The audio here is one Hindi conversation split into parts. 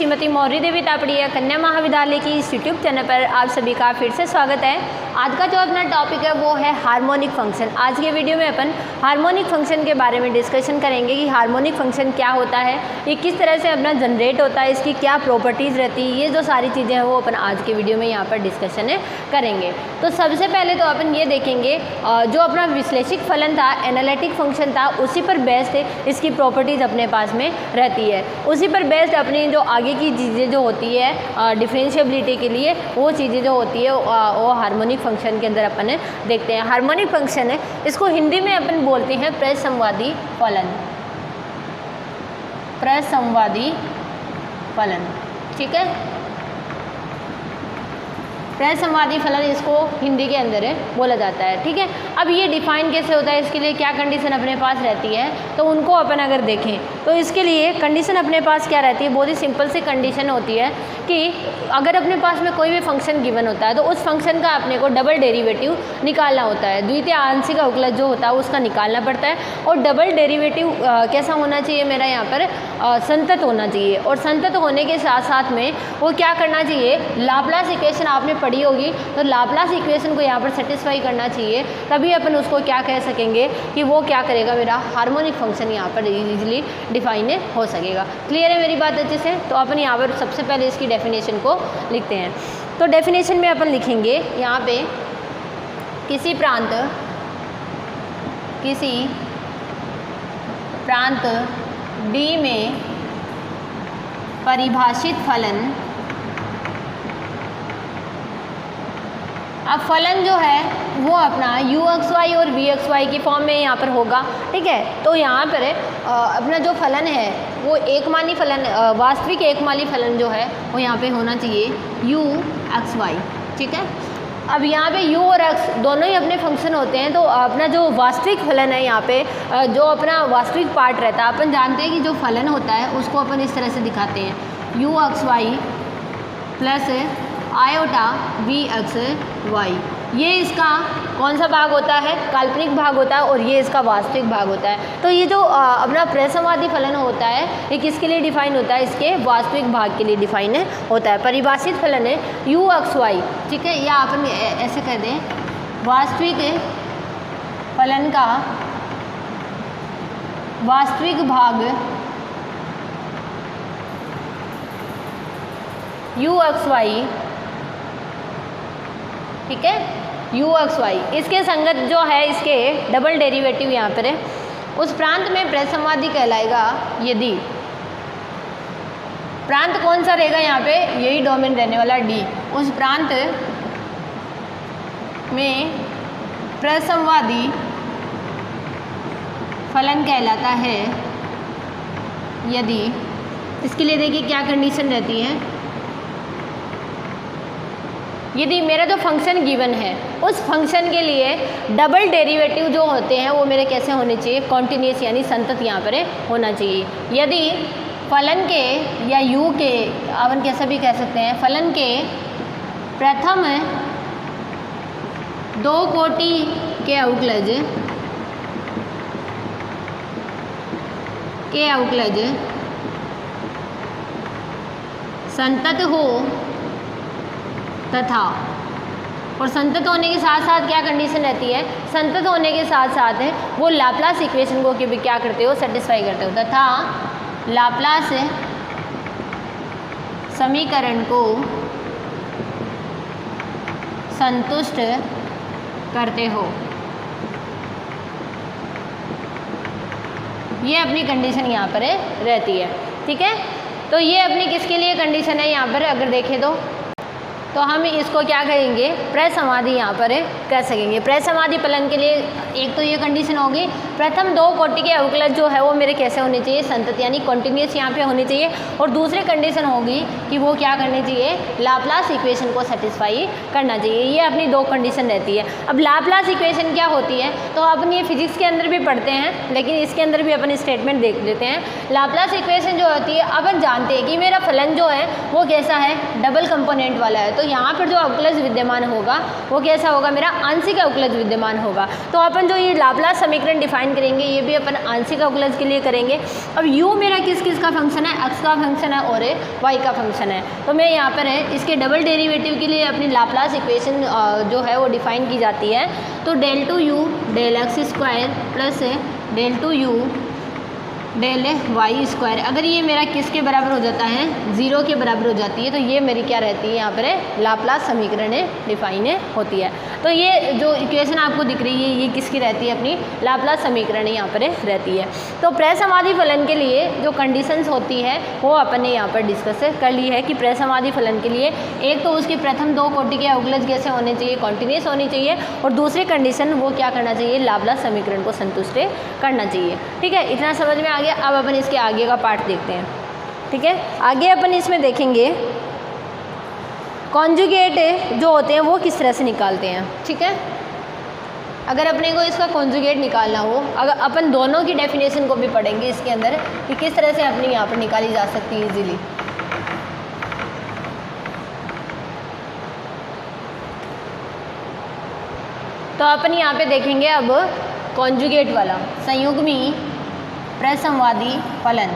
श्रीमती मौर्य देवी तापड़िया कन्या महाविद्यालय की इस यूट्यूब चैनल पर आप सभी का फिर से स्वागत है। आज का जो अपना टॉपिक है वो है हार्मोनिक फंक्शन। आज के वीडियो में अपन हार्मोनिक फंक्शन के बारे में डिस्कशन करेंगे कि हार्मोनिक फंक्शन क्या होता है, ये किस तरह से अपना जनरेट होता है, इसकी क्या प्रॉपर्टीज़ रहती है, ये जो सारी चीज़ें हैं वो अपन आज के वीडियो में यहाँ पर डिस्कशन करेंगे। तो सबसे पहले तो अपन ये देखेंगे जो अपना विश्लेषिक फलन था, एनालिटिक फंक्शन था, उसी पर बेस्ड इसकी प्रॉपर्टीज़ अपने पास में रहती है। उसी पर बेस्ड अपनी जो आगे की चीज़ें जो होती है डिफरेंशिएबिलिटी के लिए वो चीज़ें जो होती है वो हार्मोनिक फंक्शन के अंदर अपन देखते हैं। हार्मोनिक फंक्शन है, इसको हिंदी में अपन बोलते हैं प्रसंवादी फलन। प्रसंवादी फलन, ठीक है, प्रसंवादी फलन इसको हिंदी के अंदर बोला जाता है, ठीक है। अब ये डिफाइन कैसे होता है, इसके लिए क्या कंडीशन अपने पास रहती है, तो उनको अपन अगर देखें तो इसके लिए कंडीशन अपने पास क्या रहती है, बहुत ही सिंपल सी कंडीशन होती है कि अगर अपने पास में कोई भी फंक्शन गिवन होता है तो उस फंक्शन का अपने को डबल डेरिवेटिव निकालना होता है। द्वितीय आंशिक अवकलज जो होता है उसका निकालना पड़ता है और डबल डेरिवेटिव कैसा होना चाहिए, मेरा यहाँ पर संतत होना चाहिए। और संतत होने के साथ साथ में वो क्या करना चाहिए, लाप्लास इक्वेशन आपने पढ़ी होगी तो लाप्लास इक्वेशन को यहाँ पर सेटिस्फाई करना चाहिए, तभी अपन उसको क्या कह सकेंगे कि वो क्या करेगा, मेरा हार्मोनिक फंक्शन यहाँ पर इजीली डिफाइन हो सकेगा। क्लियर है मेरी बात अच्छे से। तो अपन यहाँ पर सबसे पहले इसकी डेफिनेशन को लिखते हैं। तो डेफिनेशन में अपन लिखेंगे यहाँ पे किसी प्रांत D में परिभाषित फलन, अब फलन जो है वो अपना uxy और vxy की फॉर्म में यहाँ पर होगा, ठीक है। तो यहाँ पर अपना जो फलन है वो एकमानी फलन, वास्तविक एकमानी फलन जो है वो यहाँ पे होना चाहिए uxy, ठीक है। अब यहाँ पे u और x दोनों ही अपने फंक्शन होते हैं, तो अपना जो वास्तविक फलन है यहाँ पे जो अपना वास्तविक पार्ट रहता है, अपन जानते हैं कि जो फलन होता है उसको अपन इस तरह से दिखाते हैं uxy प्लस आयोटा vxy। ये इसका कौन सा भाग होता है, काल्पनिक भाग होता है, और ये इसका वास्तविक भाग होता है। तो ये जो अपना प्रसंवादी फलन होता है ये किसके लिए डिफाइन होता है, इसके वास्तविक भाग के लिए डिफाइन होता है। परिभाषित फलन है uxy, ठीक है, या अपन ऐसे कर दें, वास्तविक फलन का वास्तविक भाग uxy, ठीक है, uxy। इसके संगत जो है इसके डबल डेरिवेटिव यहाँ पर है, उस प्रांत में प्रसंवादी कहलाएगा यदि प्रांत कौन सा रहेगा यहाँ पे, यही डोमेन रहने वाला D, उस प्रांत में प्रसंवादी फलन कहलाता है यदि, इसके लिए देखिए क्या कंडीशन रहती है, यदि मेरा जो फंक्शन गिवन है उस फंक्शन के लिए डबल डेरिवेटिव जो होते हैं वो मेरे कैसे होने चाहिए, कॉन्टिन्यूस यानी संतत यहाँ पर होना चाहिए। यदि फलन के या u के, अपन कैसे भी कह सकते हैं, फलन के प्रथम दो कोटि के अवकलज संतत हो तथा, और संतत होने के साथ साथ क्या कंडीशन रहती है, संतत होने के साथ साथ वो लाप्लास इक्वेशन को भी क्या करते हो, सेटिस्फाई करते हो, तथा लाप्लास समीकरण को संतुष्ट करते हो। ये अपनी कंडीशन यहाँ पर रहती है, ठीक है। तो ये अपनी किसके लिए कंडीशन है यहाँ पर अगर देखें तो हम इसको क्या करेंगे, प्रसंवादी यहाँ पर कह सकेंगे। प्रसंवादी फलन के लिए एक तो ये कंडीशन होगी, प्रथम दो कोटि के अवकलज जो है वो मेरे कैसे होने चाहिए, संतत यानी कॉन्टिन्यूस यहाँ पे होनी चाहिए। और दूसरी कंडीशन होगी कि वो क्या करनी चाहिए, लाप्लास इक्वेशन को सेटिस्फाई करना चाहिए। ये अपनी दो कंडीशन रहती है। अब लाप्लास इक्वेशन क्या होती है, तो अपन ये फिजिक्स के अंदर भी पढ़ते हैं, लेकिन इसके अंदर भी अपन स्टेटमेंट देख लेते हैं। लाप्लास इक्वेशन जो होती है, अपन जानते हैं कि मेरा फलन जो है वो कैसा है, डबल कंपोनेंट वाला है। तो तो यहाँ पर जो अवकलज विद्यमान होगा वो कैसा होगा, मेरा आंशिक अवकलज विद्यमान होगा। तो अपन जो ये लाप्लास समीकरण डिफाइन करेंगे ये भी अपन आंशिक अवकलज के लिए करेंगे। अब u मेरा किस किस का फंक्शन है, x का फंक्शन है और y का फंक्शन है। तो मैं यहाँ पर है इसके डबल डेरिवेटिव के लिए अपनी लाप्लास इक्वेशन जो है वो डिफाइन की जाती है। तो del 2u del x square plus del 2u del y square, अगर ये मेरा किसके बराबर हो जाता है, 0 के बराबर हो जाती है, तो ये मेरी क्या रहती है यहाँ पर लाप्लास समीकरण डिफाइन होती है। तो ये जो इक्वेशन आपको दिख रही है ये किसकी रहती है, अपनी लाप्लास समीकरण यहाँ पर रहती है। तो प्रसमाधि फलन के लिए जो कंडीशंस होती है वो अपन ने यहाँ पर डिस्कस कर ली है कि प्रसमाधि फलन के लिए एक तो उसके प्रथम 2 कोटि के अवकलज कैसे होने चाहिए, कॉन्टिन्यूस होनी चाहिए, और दूसरी कंडीशन वो क्या करना चाहिए, लाप्लास समीकरण को संतुष्ट करना चाहिए। ठीक है, इतना समझ में आ गया। अब अपन इसके आगे का पार्ट देखते हैं। ठीक है, आगे अपन इसमें देखेंगे कॉन्जुगेट जो होते हैं वो किस तरह से निकालते हैं। ठीक है, अगर अपने को इसका कॉन्जुगेट निकालना हो, अगर अपन दोनों की डेफिनेशन को भी पढ़ेंगे इसके अंदर कि किस तरह से अपनी यहाँ पर निकाली जा सकती है इजीली। तो अपन यहाँ पे देखेंगे अब कॉन्जुगेट वाला संयुग्मी प्रसंवादी फलन।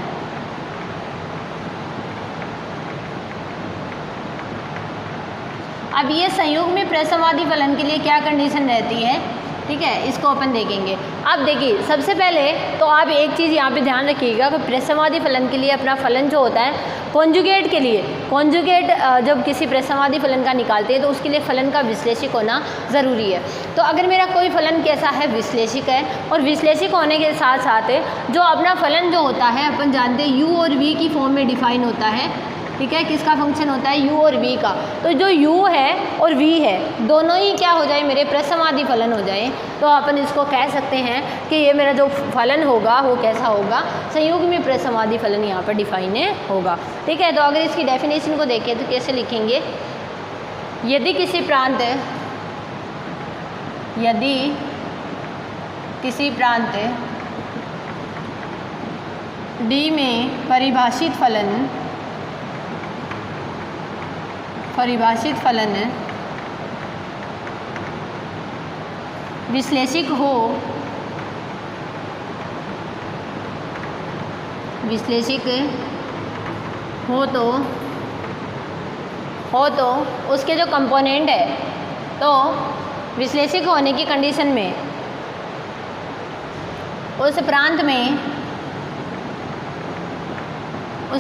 अब ये संयुग्मी प्रसंवादी फलन के लिए क्या कंडीशन रहती है, ठीक है, इसको अपन देखेंगे। अब देखिए सबसे पहले तो आप एक चीज़ यहाँ पे ध्यान रखिएगा कि प्रसंवादी फलन के लिए अपना फलन जो होता है कॉन्जुगेट के लिए, कॉन्जुगेट जब किसी प्रसंवादी फलन का निकालते हैं तो उसके लिए फलन का विश्लेषक होना ज़रूरी है। तो अगर मेरा कोई फलन कैसा है, विश्लेषक है, और विश्लेषक होने के साथ साथ जो अपना फलन जो होता है अपन जानते हैं u और v की फॉर्म में डिफाइन होता है। ठीक है, किसका फंक्शन होता है, u और v का। तो जो u है और v है दोनों ही क्या हो जाए, मेरे प्रसंवादी फलन हो जाए। तो अपन इसको कह सकते हैं कि ये मेरा जो फलन होगा वो कैसा होगा, संयुग्मी प्रसंवादी फलन यहाँ पर डिफाइन होगा। ठीक है, तो अगर इसकी डेफिनेशन को देखें तो कैसे लिखेंगे, यदि किसी प्रांत D में परिभाषित फलन विश्लेषक हो तो उसके जो कंपोनेंट है, तो विश्लेषक होने की कंडीशन में उस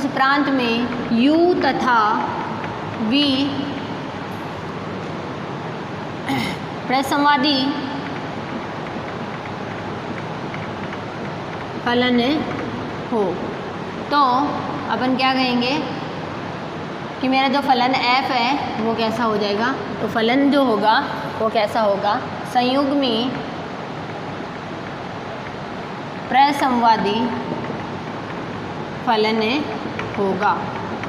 प्रांत में u तथा v प्रसंवादी फलन हो। तो अपन क्या कहेंगे कि मेरा जो फलन f है वो कैसा हो जाएगा, तो फलन जो होगा वो कैसा होगा, संयुग्मी प्रसंवादी फलन होगा।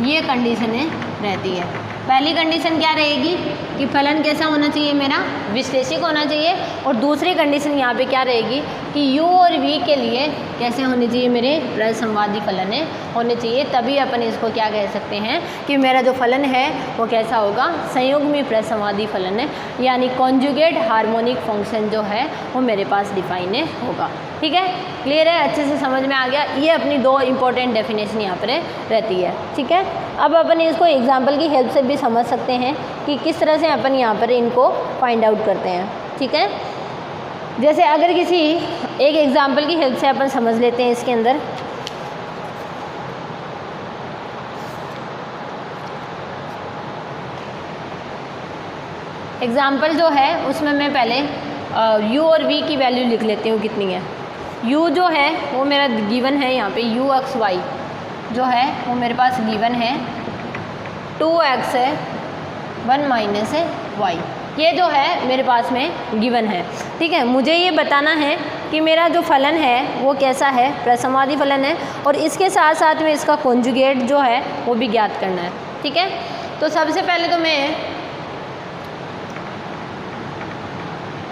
ये कंडीशन रहती है। पहली कंडीशन क्या रहेगी कि फलन कैसा होना चाहिए, मेरा विश्लेषक होना चाहिए, और दूसरी कंडीशन यहाँ पे क्या रहेगी कि u और v के लिए कैसे होने चाहिए, मेरे प्रसंवादी फलन होने चाहिए। तभी अपन इसको क्या कह सकते हैं कि मेरा जो फलन है वो कैसा होगा, संयुग्मी प्रसंवादी फलन यानी कॉन्जुगेट हार्मोनिक फंक्शन जो है वो मेरे पास डिफाइन होगा। ठीक है, क्लियर है, अच्छे से समझ में आ गया। ये अपनी 2 इंपॉर्टेंट डेफिनेशन यहाँ पर रहती है। ठीक है, अब अपन इसको एग्जाम्पल की हेल्प से भी समझ सकते हैं कि किस तरह से अपन यहाँ पर इनको फाइंड आउट करते हैं। ठीक है, जैसे अगर किसी एक एग्जाम्पल की हेल्प से अपन समझ लेते हैं इसके अंदर। एग्जाम्पल जो है उसमें मैं पहले u और v की वैल्यू लिख लेती हूँ कितनी है। u जो है वो मेरा गिवन है यहाँ पे, u(x,y) जो है वो मेरे पास गिवन है 2x 1 माइनस y, ये जो है मेरे पास में गिवन है। ठीक है, मुझे ये बताना है कि मेरा जो फलन है वो कैसा है, प्रसंवादी फलन है, और इसके साथ साथ में इसका कॉन्जुगेट जो है वो भी ज्ञात करना है। ठीक है, तो सबसे पहले तो मैं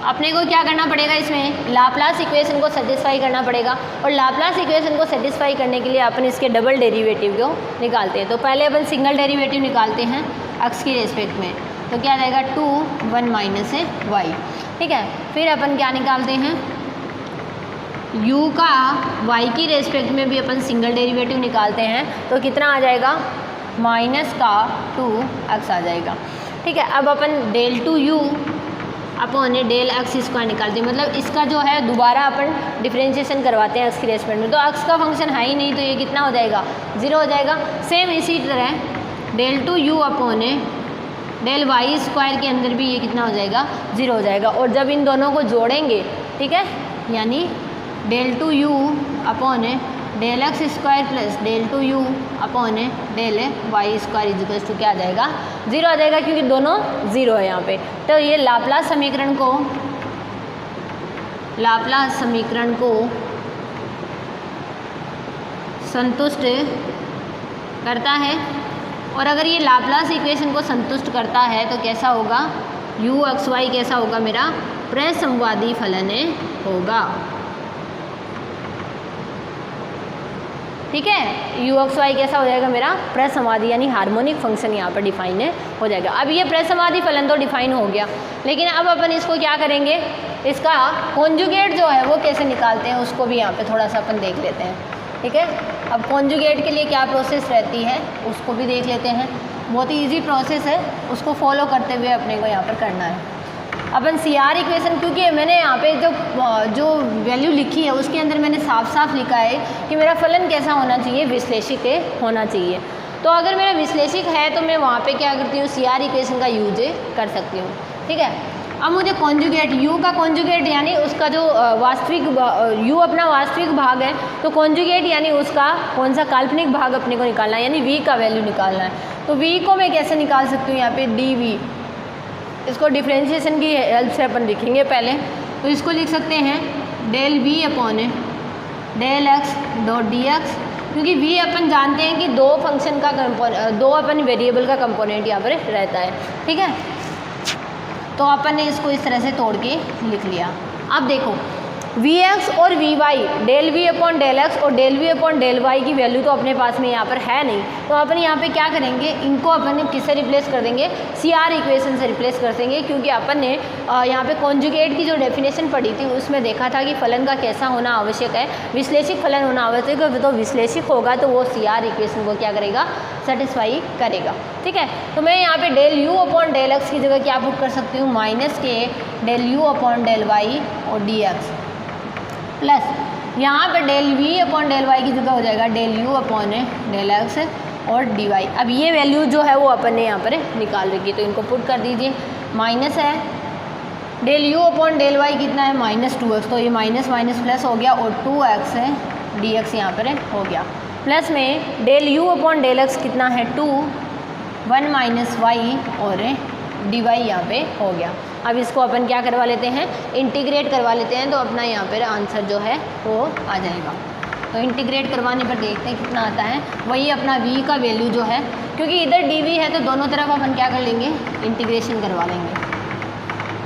अपने को क्या करना पड़ेगा, इसमें लाप्लास इक्वेशन को सेटिस्फाई करना पड़ेगा, और लाप्लास इक्वेशन को सेटिस्फाई करने के लिए अपन इसके डबल डेरिवेटिव को निकालते हैं। तो पहले अपन सिंगल डेरिवेटिव निकालते हैं x की रेस्पेक्ट में। तो क्या आ जाएगा 2 1 माइनस है y। ठीक है, फिर अपन क्या निकालते हैं, u का y की रेस्पेक्ट में भी अपन सिंगल डेरिवेटिव निकालते हैं, तो कितना आ जाएगा माइनस का 2x आ जाएगा। ठीक है, अब अपन del two you upon del x square निकालते हैं, मतलब इसका जो है दोबारा अपन डिफरेंशिएशन करवाते हैं एक्स की रेस्पेक्ट में, तो एक्स का फंक्शन है ही नहीं, तो ये कितना हो जाएगा 0 हो जाएगा। सेम इसी तरह del two you upon del y square के अंदर भी ये कितना हो जाएगा 0 हो जाएगा। और जब इन दोनों को जोड़ेंगे, ठीक है, यानी del two u upon del x square plus del two u upon del y square equals to क्या आ जाएगा 0 आ जाएगा, क्योंकि दोनों 0 है यहाँ पे। तो ये लाप्लास समीकरण को संतुष्ट करता है, और अगर ये लाप्लास इक्वेशन को संतुष्ट करता है तो कैसा होगा, u एक्स वाई कैसा होगा, मेरा प्रसमवादी फलन होगा। ठीक है, u एक्स वाई कैसा हो जाएगा, मेरा प्रसमवादी यानी हार्मोनिक फंक्शन यहाँ पर डिफाइन हो जाएगा। अब ये प्रसमवादी फलन तो डिफाइन हो गया, लेकिन अब अपन इसको क्या करेंगे, इसका कॉन्जुगेट जो है वो कैसे निकालते हैं उसको भी यहाँ पे थोड़ा सा अपन देख लेते हैं। ठीक है, अब कॉन्जुगेट के लिए क्या प्रोसेस रहती है उसको भी देख लेते हैं। बहुत ही ईजी प्रोसेस है, उसको फॉलो करते हुए अपने को यहाँ पर करना है। अपन CR इक्वेशन, क्योंकि मैंने यहाँ पे जो वैल्यू लिखी है उसके अंदर मैंने साफ साफ लिखा है कि मेरा फलन कैसा होना चाहिए, विश्लेषिक होना चाहिए। तो अगर मेरा विश्लेषिक है तो मैं वहाँ पे क्या करती हूँ, CR इक्वेशन का यूज कर सकती हूँ। ठीक है, अब मुझे कॉन्जुगेट u का कॉन्जुगेट यानी उसका जो वास्तविक u अपना वास्तविक भाग है, तो कॉन्जुगेट यानी उसका कौन सा काल्पनिक भाग अपने को निकालना है, यानी v का वैल्यू निकालना है। तो v को मैं कैसे निकाल सकती हूँ, यहाँ पे dv, इसको डिफ्रेंशिएशन की हेल्प से अपन लिखेंगे पहले। तो इसको लिख सकते हैं del v upon del x dot d x, क्योंकि v अपन जानते हैं कि दो फंक्शन का दो अपन वेरिएबल का कंपोनेंट यहाँ पर रहता है। ठीक है, तो अपन ने इसको इस तरह से तोड़ के लिख लिया। अब देखो Vx और Vy, del v upon del x और del v upon del Y की वैल्यू तो अपने पास में यहाँ पर है नहीं, तो अपन यहाँ पे क्या करेंगे, इनको अपन किससे रिप्लेस कर देंगे, CR इक्वेशन से रिप्लेस कर देंगे। क्योंकि अपन ने यहाँ पे कॉन्जुगेट की जो डेफिनेशन पढ़ी थी उसमें देखा था कि फलन का कैसा होना आवश्यक है, विश्लेषिक फलन होना आवश्यक है। तो विश्लेषिक होगा तो वो CR इक्वेशन को क्या करेगा, सेटिस्फाई करेगा। ठीक है, तो मैं यहाँ पे del u upon del x की जगह क्या पुट कर सकती हूँ, माइनस के del u upon del y और डी एक्स, प्लस यहाँ पर del v upon del Y की जगह हो जाएगा del u upon del x और डी वाई। अब ये वैल्यू जो है वो अपन ने यहाँ पर निकाल रखी है, तो इनको पुट कर दीजिए। माइनस है del u upon del y कितना है, -2x, तो ये माइनस माइनस प्लस हो गया, और 2x है डी एक्स यहाँ पर हो गया। प्लस में del u upon del x कितना है 2 1 माइनस वाई और डी वाई यहाँ पे हो गया। अब इसको अपन क्या करवा लेते हैं, इंटीग्रेट करवा लेते हैं, तो अपना यहाँ पर आंसर जो है वो आ जाएगा। तो इंटीग्रेट करवाने पर देखते हैं कितना आता है, वही अपना v का वैल्यू जो है, क्योंकि इधर dv है तो दोनों तरफ अपन क्या कर लेंगे, इंटीग्रेशन करवा लेंगे।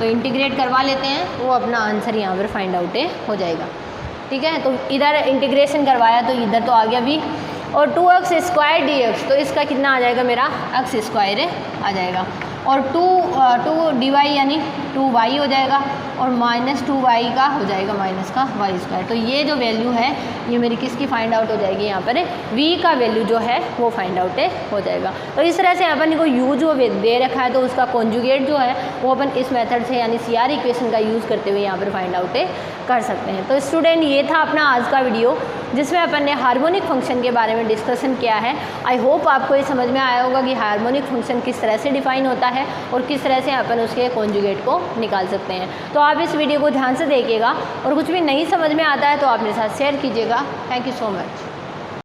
तो इंटीग्रेट करवा लेते हैं, वो अपना आंसर यहाँ पर फाइंड आउट हो जाएगा। ठीक है, तो इधर इंटीग्रेशन करवाया तो इधर तो आ गया v, और 2x स्क्वायर डी एक्स, तो इसका कितना आ जाएगा, मेरा x स्क्वायर आ जाएगा, और 2 डी वाई यानी 2y हो जाएगा, और -2y का हो जाएगा माइनस का y स्क्वायर। तो ये जो वैल्यू है ये मेरी किसकी फाइंड आउट हो जाएगी, यहाँ पर v का वैल्यू जो है वो फाइंड आउट हो जाएगा। तो इस तरह से अपन को u जो दे रखा है तो उसका कॉन्जुगेट जो है वो अपन इस मेथड से यानी CR इक्वेशन का यूज़ करते हुए यहाँ पर फाइंड आउट कर सकते हैं। तो स्टूडेंट, ये था अपना आज का वीडियो जिसमें अपन ने हार्मोनिक फंक्शन के बारे में डिस्कशन किया है। आई होप आपको ये समझ में आया होगा कि हार्मोनिक फंक्शन किस तरह से डिफाइन होता है और किस तरह से अपन उसके कॉन्जुगेट को निकाल सकते हैं। तो आप इस वीडियो को ध्यान से देखिएगा, और कुछ भी नहीं समझ में आता है तो आप मेरे साथ शेयर कीजिएगा। Thank you so much.